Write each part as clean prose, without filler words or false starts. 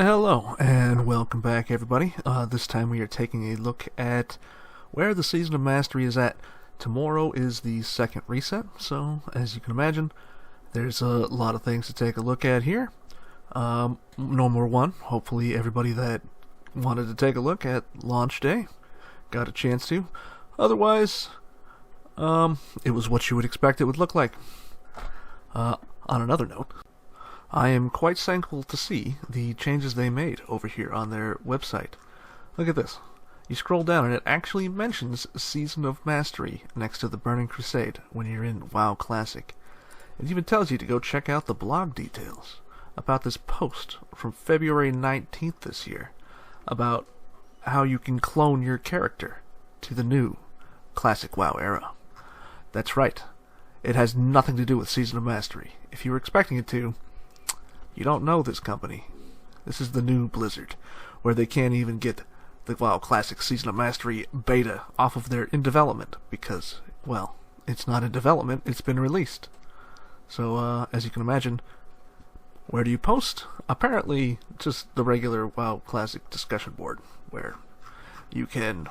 Hello, and welcome back, everybody. This time we are taking a look at where the Season of Mastery is at. Tomorrow is the second reset, so as you can imagine, there's a lot of things to take a look at here. Number one, hopefully everybody that wanted to take a look at launch day got a chance to. Otherwise, it was what you would expect it would look like. On another note, I am quite thankful to see the changes they made over here on their website. Look at this. You scroll down and it actually mentions Season of Mastery next to the Burning Crusade when you're in WoW Classic. It even tells you to go check out the blog details about this post from February 19th this year about how you can clone your character to the new Classic WoW era. That's right. It has nothing to do with Season of Mastery. If you were expecting it to, you don't know this company. This is the new Blizzard, where they can't even get the WoW Classic Season of Mastery beta off of their in development because, well, it's not in development, it's been released. So, as you can imagine, where do you post? Apparently, just the regular WoW Classic discussion board, where you can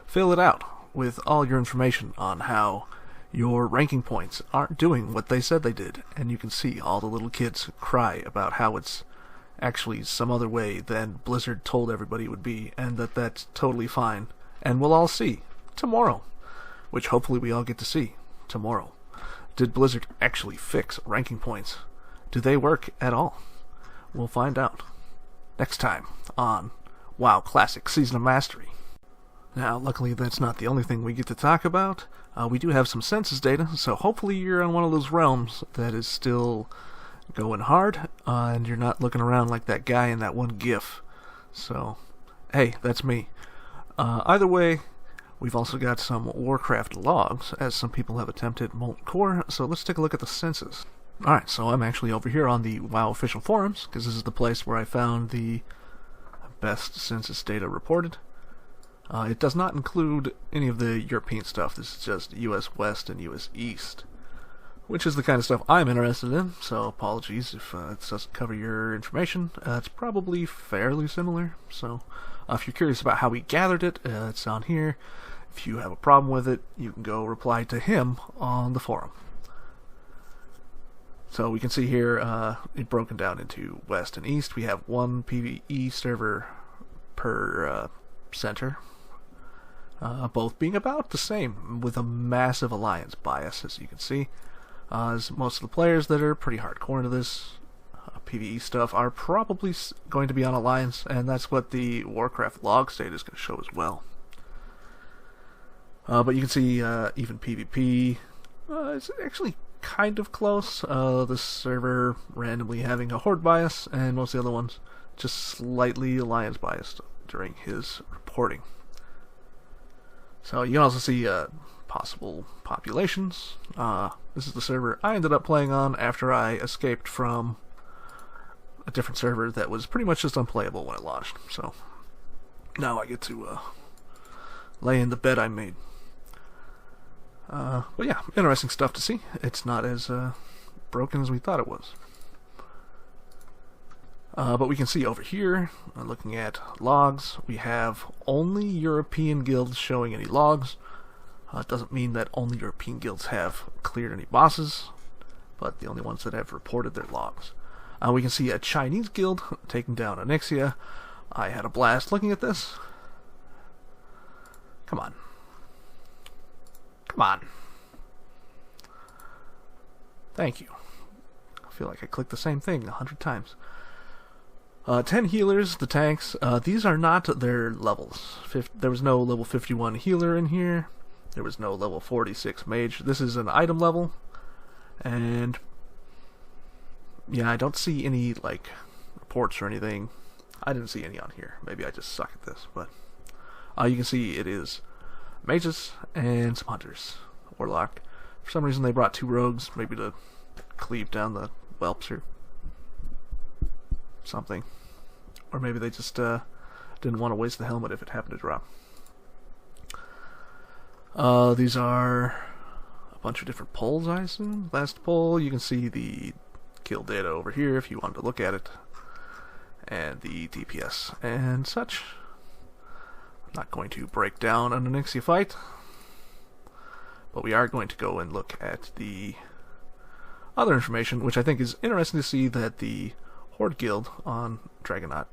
fill it out with all your information on how your ranking points aren't doing what they said they did, and you can see all the little kids cry about how it's actually some other way than Blizzard told everybody it would be, and that's totally fine. And we'll all see tomorrow, which hopefully we all get to see tomorrow. Did Blizzard actually fix ranking points? Do they work at all? We'll find out next time on WoW Classic Season of Mastery. Now, luckily that's not the only thing we get to talk about. We do have some census data, so hopefully you're on one of those realms that is still going hard, and you're not looking around like that guy in that one GIF. So, hey, that's me. Either way, we've also got some warcraft logs, as some people have attempted Molten Core, so let's take a look at the census. Alright, so I'm actually over here on the WoW official forums, because this is the place where I found the best census data reported. It does not include any of the European stuff. This is just US West and US East, which is the kind of stuff I'm interested in, so apologies if it doesn't cover your information. It's probably fairly similar, so if you're curious about how we gathered it, it's on here. If you have a problem with it, you can go reply to him on the forum. So we can see here it broken down into West and East. We have one PvE server per center. Both being about the same, with a massive alliance bias, as you can see. As most of the players that are pretty hardcore into this PvE stuff are probably going to be on alliance, and that's what the Warcraft log state is going to show as well. But you can see even PvP, it's actually kind of close. This server randomly having a horde bias, and most of the other ones just slightly alliance biased during his reporting. So you can also see possible populations. This is the server I ended up playing on after I escaped from a different server that was pretty much just unplayable when it launched. So now I get to lay in the bed I made. But yeah, interesting stuff to see. It's not as broken as we thought it was. But we can see over here, looking at logs, we have only European guilds showing any logs. It doesn't mean that only European guilds have cleared any bosses, but the only ones that have reported their logs. We can see a Chinese guild taking down Onyxia. I had a blast looking at this. Come on. Come on. Thank you. I feel like I clicked the same thing 100 times. 10 healers, the tanks, these are not their levels. There was no level 51 healer in here. There was no level 46 mage. This is an item level. And yeah, I don't see any like reports or anything. I didn't see any on here. Maybe I just suck at this, but you can see it is mages and some hunters. Warlock. For some reason they brought 2 rogues, maybe to cleave down the whelps or something. Or maybe they just didn't want to waste the helmet if it happened to drop. These are a bunch of different polls, I assume. Last poll, you can see the kill data over here if you wanted to look at it. and the DPS and such. I'm not going to break down an Onyxia fight, but we are going to go and look at the other information, which I think is interesting to see that the Horde Guild on Dreadnought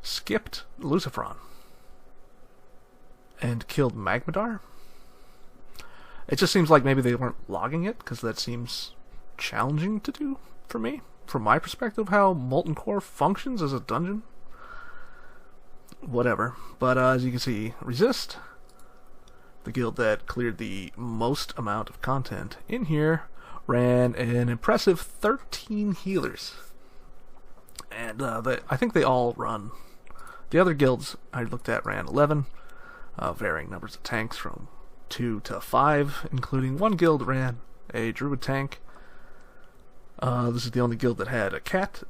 skipped Lucifron and killed Magmadar. It just seems like maybe they weren't logging it, because that seems challenging to do for me, from my perspective, how Molten Core functions as a dungeon. Whatever. But as you can see, Resist, the guild that cleared the most amount of content in here, ran an impressive 13 healers. And I think they all run. The other guilds I looked at ran 11, varying numbers of tanks from 2 to 5, including one guild ran a druid tank. This is the only guild that had a cat,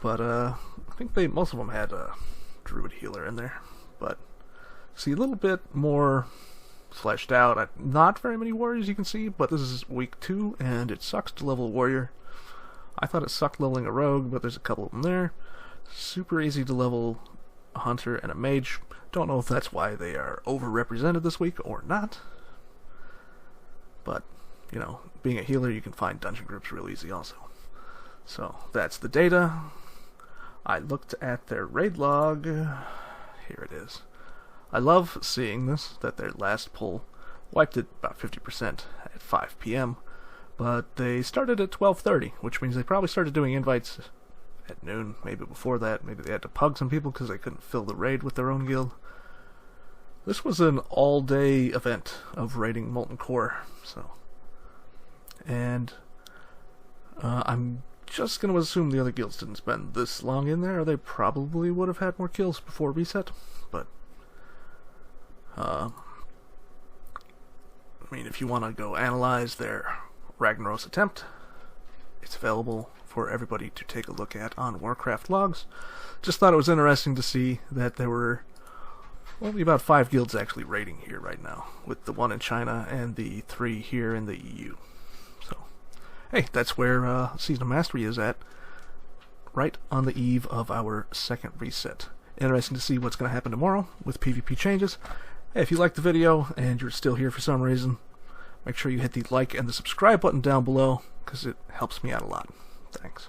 but I think most of them had a druid healer in there. But see, a little bit more fleshed out. Not very many warriors you can see, but this is week 2, and it sucks to level a warrior. I thought it sucked leveling a rogue, but there's a couple of them there. Super easy to level a hunter and a mage. Don't know if that's why they are overrepresented this week or not. But, you know, being a healer, you can find dungeon groups real easy also. So, that's the data. I looked at their raid log. Here it is. I love seeing this, that their last pull wiped it about 50% at 5 p.m. But they started at 12:30, which means they probably started doing invites at noon, maybe before that. Maybe they had to pug some people because they couldn't fill the raid with their own guild. This was an all-day event of raiding Molten Core, so. And I'm just going to assume the other guilds didn't spend this long in there, or they probably would have had more kills before reset. But, I mean, if you want to go analyze their Ragnaros attempt, it's available for everybody to take a look at on Warcraft logs. Just thought it was interesting to see that there were only about 5 guilds actually raiding here right now, with the 1 in China and the 3 here in the EU. So, hey, that's where Season of Mastery is at, right on the eve of our second reset. Interesting to see what's going to happen tomorrow with PvP changes. Hey, if you liked the video and you're still here for some reason, make sure you hit the like and the subscribe button down below, because it helps me out a lot. Thanks.